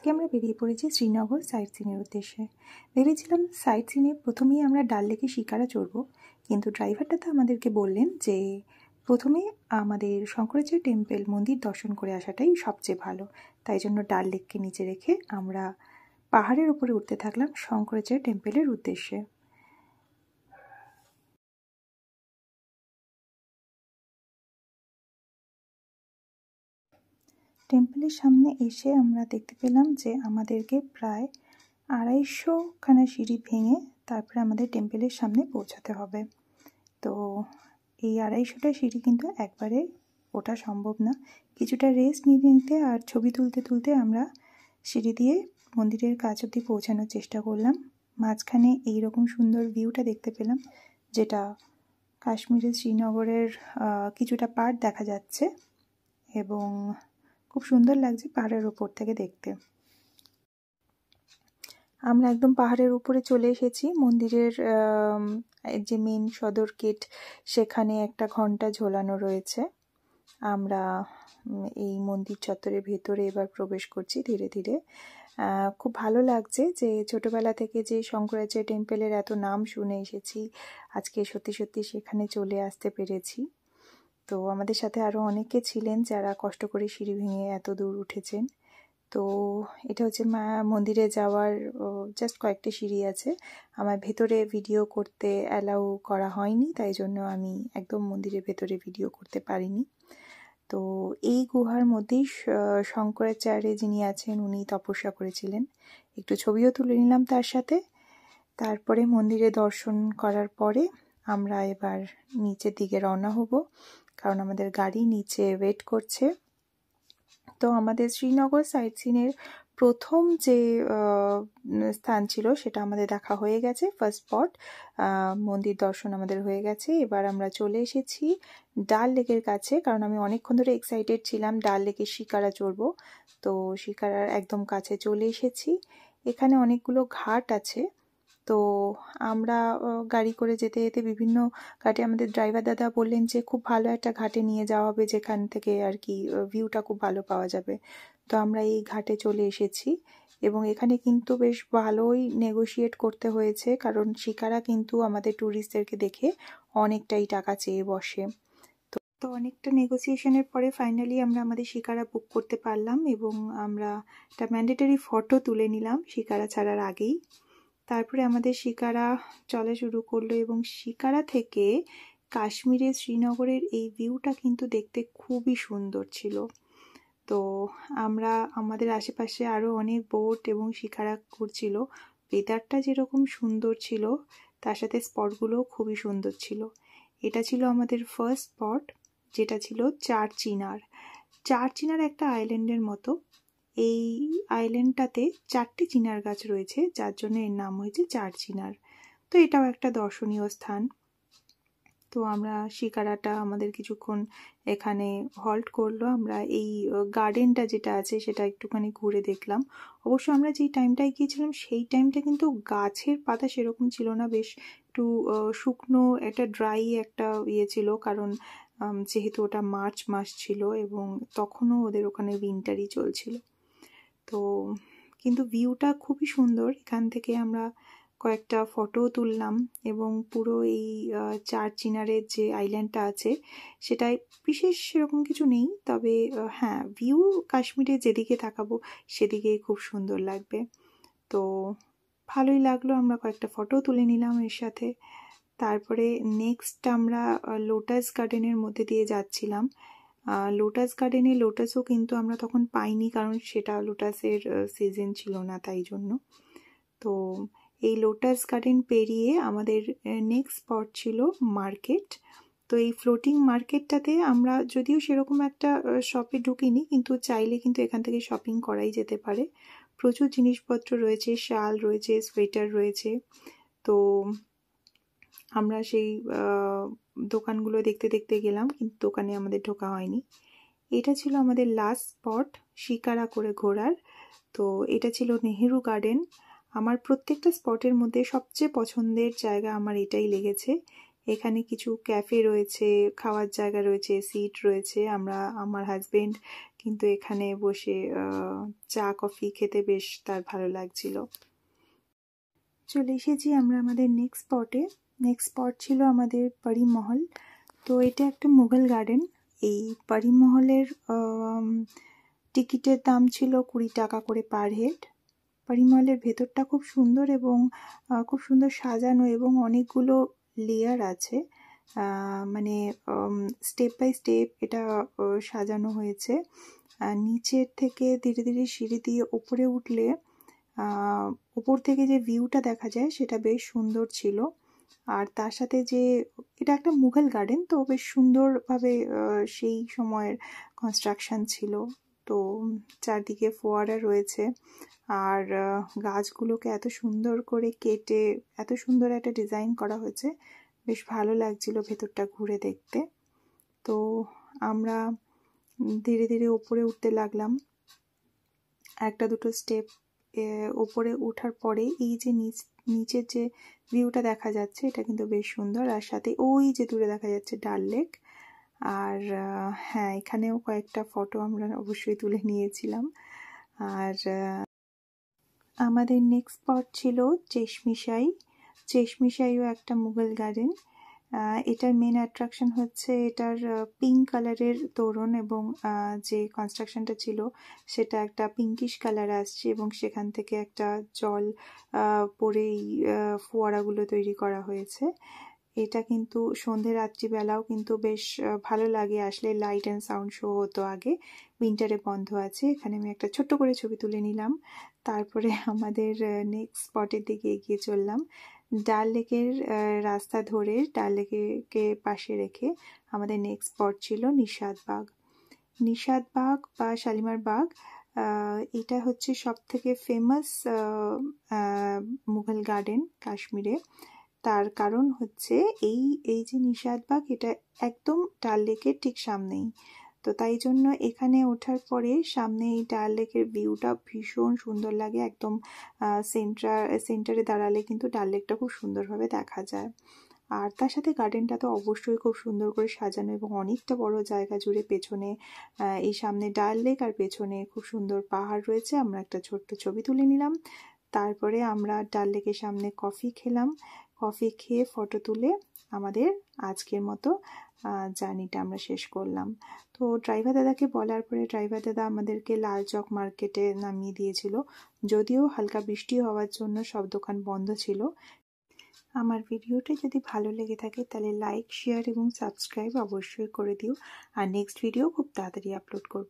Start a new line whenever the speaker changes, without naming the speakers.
আজকে আমরা বেরিয়ে পড়েছি শ্রীনগর সাইট সিনের উদ্দেশ্যে। ভেবেছিলাম সাইট সিনে প্রথমেই আমরা ডাল লেকে শিকারা চড়ব, কিন্তু ড্রাইভারটা তো আমাদেরকে বললেন যে প্রথমে আমাদের শঙ্করাচার্য টেম্পল মন্দির দর্শন করে আসাটাই সবচেয়ে ভালো। তাই জন্য ডাল লেককে নিচে রেখে আমরা পাহাড়ের উপরে উঠতে থাকলাম শঙ্করাচার্য টেম্পলের উদ্দেশ্যে। টেম্পলের সামনে এসে আমরা দেখতে পেলাম যে আমাদেরকে প্রায় 250খানা সিঁড়ি ভেঙে তারপরে আমাদের টেম্পলের সামনে পৌঁছাতে হবে। তো এই 250টা সিঁড়ি কিন্তু একবারে ওঠা সম্ভব না, কিছুটা রেস্ট নিতে নিতে আর ছবি তুলতে তুলতে আমরা সিঁড়ি দিয়ে মন্দিরের কাছ অবধি পৌঁছানোর চেষ্টা করলাম। মাঝখানে এইরকম সুন্দর ভিউটা দেখতে পেলাম, যেটা কাশ্মীরের শ্রীনগরের কিছুটা পার্ট দেখা যাচ্ছে এবং খুব সুন্দর লাগছে পাহাড়ের উপর থেকে দেখতে। আমরা একদম পাহাড়ের উপরে চলে এসেছি। মন্দিরের যে মেন সদর গেট, সেখানে একটা ঘন্টা ঝোলানো রয়েছে। আমরা এই মন্দির চত্বরের ভেতরে এবার প্রবেশ করছি ধীরে ধীরে। খুব ভালো লাগছে যে ছোটবেলা থেকে যে শঙ্করাচার্য টেম্পলের এত নাম শুনে এসেছি, আজকে সত্যি সত্যি সেখানে চলে আসতে পেরেছি। তো আমাদের সাথে আরও অনেকে ছিলেন যারা কষ্ট করে সিঁড়ি ভেঙে এত দূর উঠেছেন। তো এটা হচ্ছে মন্দিরে যাওয়ার জাস্ট কয়েকটি সিঁড়ি আছে। আমার ভেতরে ভিডিও করতে অ্যালাউ করা হয়নি, তাই জন্য আমি একদম মন্দিরের ভেতরে ভিডিও করতে পারিনি। তো এই গুহার মধ্যেই শঙ্করাচার্য যিনি আছেন উনি তপস্যা করেছিলেন। একটু ছবিও তুলে নিলাম তার সাথে। তারপরে মন্দিরে দর্শন করার পরে আমরা এবার নিচের দিকে রওনা হব, কারণ আমাদের গাড়ি নিচে ওয়েট করছে। তো আমাদের শ্রীনগর সাইট সিনের প্রথম যে স্থান ছিল সেটা আমাদের দেখা হয়ে গেছে। ফার্স্ট স্পট মন্দির দর্শন আমাদের হয়ে গেছে। এবার আমরা চলে এসেছি ডাল লেকের কাছে, কারণ আমি অনেকক্ষণ ধরে এক্সাইটেড ছিলাম ডাল লেকের শিকারা চড়বো। তো শিকারার একদম কাছে চলে এসেছি। এখানে অনেকগুলো ঘাট আছে। তো আমরা গাড়ি করে যেতে যেতে বিভিন্ন ঘাটে আমাদের ড্রাইভার দাদা বললেন যে খুব ভালো একটা ঘাটে নিয়ে যাওয়া হবে, যেখান থেকে আর কি ভিউটা খুব ভালো পাওয়া যাবে। তো আমরা এই ঘাটে চলে এসেছি এবং এখানে কিন্তু বেশ ভালোই নেগোশিয়েট করতে হয়েছে, কারণ শিকারা কিন্তু আমাদের ট্যুরিস্টদেরকে দেখে অনেকটাই টাকা চেয়ে বসে। তো অনেকটা নেগোসিয়েশনের পরে ফাইনালি আমরা আমাদের শিকারা বুক করতে পারলাম এবং আমরা একটা ম্যান্ডেটরি ফটো তুলে নিলাম শিকারা ছাড়ার আগেই। তারপরে আমাদের শিকারা চলা শুরু করলো এবং শিকারা থেকে কাশ্মীরের শ্রীনগরের এই ভিউটা কিন্তু দেখতে খুবই সুন্দর ছিল। তো আমরা আমাদের আশেপাশে আরও অনেক বোট এবং শিকারা ঘুরছিল। ওয়েদারটা যেরকম সুন্দর ছিল তার সাথে স্পটগুলোও খুবই সুন্দর ছিল। এটা ছিল আমাদের ফার্স্ট স্পট, যেটা ছিল চারচিনার। চারচিনার একটা আইল্যান্ডের মতো। এই আইল্যান্ডটাতে 4টে চিনার গাছ রয়েছে, যার জন্য এর নাম হয়েছে চারচিনার। তো এটাও একটা দর্শনীয় স্থান। তো আমরা শিকারাটা আমাদের কিছুক্ষণ এখানে হল্ট করলো। আমরা এই গার্ডেনটা যেটা আছে সেটা একটুখানি ঘুরে দেখলাম। অবশ্য আমরা যেই টাইমটায় গিয়েছিলাম সেই টাইমটা কিন্তু গাছের পাতা সেরকম ছিল না, বেশ একটু শুকনো একটা ড্রাই একটা ইয়ে ছিল, কারণ যেহেতু ওটা মার্চ মাস ছিল এবং তখনও ওদের ওখানে উইন্টারই চলছিল। তো কিন্তু ভিউটা খুবই সুন্দর। এখান থেকে আমরা কয়েকটা ফটো তুললাম এবং পুরো এই চারচিনারের যে আইল্যান্ডটা আছে সেটাই বিশেষ সেরকম কিছু নেই, তবে হ্যাঁ ভিউ কাশ্মীরে যেদিকে তাকাবো সেদিকেই খুব সুন্দর লাগবে। তো ভালোই লাগলো, আমরা কয়েকটা ফটো তুলে নিলাম এর সাথে। তারপরে নেক্সট আমরা লোটাস গার্ডেনের মধ্যে দিয়ে যাচ্ছিলাম। লোটাস গার্ডেনে লোটাসও কিন্তু আমরা তখন পাইনি, কারণ সেটা লোটাসের সিজন ছিল না, তাই জন্য। তো এই লোটাস গার্ডেন পেরিয়ে আমাদের নেক্সট স্পট ছিল মার্কেট। তো এই ফ্লোটিং মার্কেটটাতে আমরা যদিও সেরকম একটা শপে ঢুকিনি, কিন্তু চাইলে কিন্তু এখান থেকে শপিং করাই যেতে পারে। প্রচুর জিনিসপত্র রয়েছে, শাল রয়েছে, সোয়েটার রয়েছে। তো আমরা সেই দোকানগুলো দেখতে দেখতে গেলাম, কিন্তু দোকানে আমাদের ঢোকা হয়নি। এটা ছিল আমাদের লাস্ট স্পট শিকারা করে ঘোরার। তো এটা ছিল নেহেরু গার্ডেন। আমার প্রত্যেকটা স্পটের মধ্যে সবচেয়ে পছন্দের জায়গা আমার এটাই লেগেছে। এখানে কিছু ক্যাফে রয়েছে, খাওয়ার জায়গা রয়েছে, সিট রয়েছে। আমার হাজবেন্ড কিন্তু এখানে বসে চা কফি খেতে বেশ তার ভালো লাগছিল। চলে এসেছি আমরা আমাদের নেক্সট স্পটে। নেক্সট স্পট ছিল আমাদের পরি মহল। তো এটা একটা মুঘল গার্ডেন। এই পরি মহলের টিকিটের দাম ছিল 20 টাকা করে পার হেড। পরি মহলের ভেতরটা খুব সুন্দর এবং খুব সুন্দর সাজানো এবং অনেকগুলো লেয়ার আছে, মানে স্টেপ বাই স্টেপ এটা সাজানো হয়েছে। নিচের থেকে ধীরে ধীরে সিঁড়ি দিয়ে উপরে উঠলে উপর থেকে যে ভিউটা দেখা যায় সেটা বেশ সুন্দর ছিল। আর তার সাথে যে এটা একটা মুঘল গার্ডেন, তো বেশ সুন্দরভাবে সেই সময়ের কনস্ট্রাকশন ছিল। তো চারদিকে ফোয়ারা রয়েছে আর গাছগুলোকে এত সুন্দর করে কেটে এত সুন্দর একটা ডিজাইন করা হয়েছে, বেশ ভালো লাগছিল ভেতরটা ঘুরে দেখতে। তো আমরা ধীরে ধীরে উপরে উঠতে লাগলাম। একটা দুটো স্টেপ ওপরে ওঠার পরে এই যে নিচের যে ভিউটা দেখা যাচ্ছে এটা কিন্তু বেশ সুন্দর। আর সাথে ওই যে দূরে দেখা যাচ্ছে ডাল লেক। আর হ্যাঁ, এখানেও কয়েকটা ফটো আমরা অবশ্যই তুলে নিয়েছিলাম। আর আমাদের নেক্সট স্পট ছিল চেশমিশাই। চেশমিশাইও একটা মুঘল গার্ডেন। এটার মেন অ্যাট্রাকশন হচ্ছে এটার পিঙ্ক কালারের তোরণ এবং যে কনস্ট্রাকশনটা ছিল সেটা একটা পিঙ্কিশ কালার আসছে এবং সেখান থেকে একটা জল পরেই ফোয়ারাগুলো তৈরি করা হয়েছে। এটা কিন্তু সন্ধে রাত্রিবেলাও কিন্তু বেশ ভালো লাগে আসলে। লাইট অ্যান্ড সাউন্ড শো হতো আগে, উইন্টারে বন্ধ আছে। এখানে আমি একটা ছোট্ট করে ছবি তুলে নিলাম। তারপরে আমাদের নেক্সট স্পটের দিকে এগিয়ে চললাম। ডাল লেকের রাস্তা ধরে ডাল লেকে পাশে রেখে আমাদের নেক্সট স্পট ছিল নিশাদ বাগ। নিশাদ বাগ বা শালিমার বাগ, এটা হচ্ছে সব থেকে ফেমাস মুঘল গার্ডেন কাশ্মীরে। তার কারণ হচ্ছে এই যে নিশাদ বাগ এটা একদম ডাল লেকের ঠিক সামনেই। তো তাই জন্য এখানে ওঠার পরে সামনে এই ডাল লেকের ভিউটা ভীষণ সুন্দর লাগে। একদম সেন্টারে দাঁড়ালে কিন্তু ডাল লেকটা খুব সুন্দরভাবে দেখা যায়। আর তার সাথে গার্ডেনটা তো অবশ্যই খুব সুন্দর করে সাজানো এবং অনেকটা বড় জায়গা জুড়ে। পেছনে এই সামনে ডাল লেক আর পেছনে খুব সুন্দর পাহাড় রয়েছে। আমরা একটা ছোট্ট ছবি তুলে নিলাম। তারপরে আমরা ডাল লেকের সামনে কফি খেলাম। কফি খেয়ে ফটো তুলে আমাদের আজকের মতো জার্নিটা আমরা শেষ করলাম। তো ড্রাইভার দাদাকে বলার পরে ড্রাইভার দাদা আমাদেরকে লালচক মার্কেটে নামিয়ে দিয়েছিল। যদিও হালকা বৃষ্টি হওয়ার জন্য সব দোকান বন্ধ ছিল। আমার ভিডিওটা যদি ভালো লেগে থাকে তাহলে লাইক, শেয়ার এবং সাবস্ক্রাইব অবশ্যই করে দিও। আর নেক্সট ভিডিও খুব তাড়াতাড়ি আপলোড করব।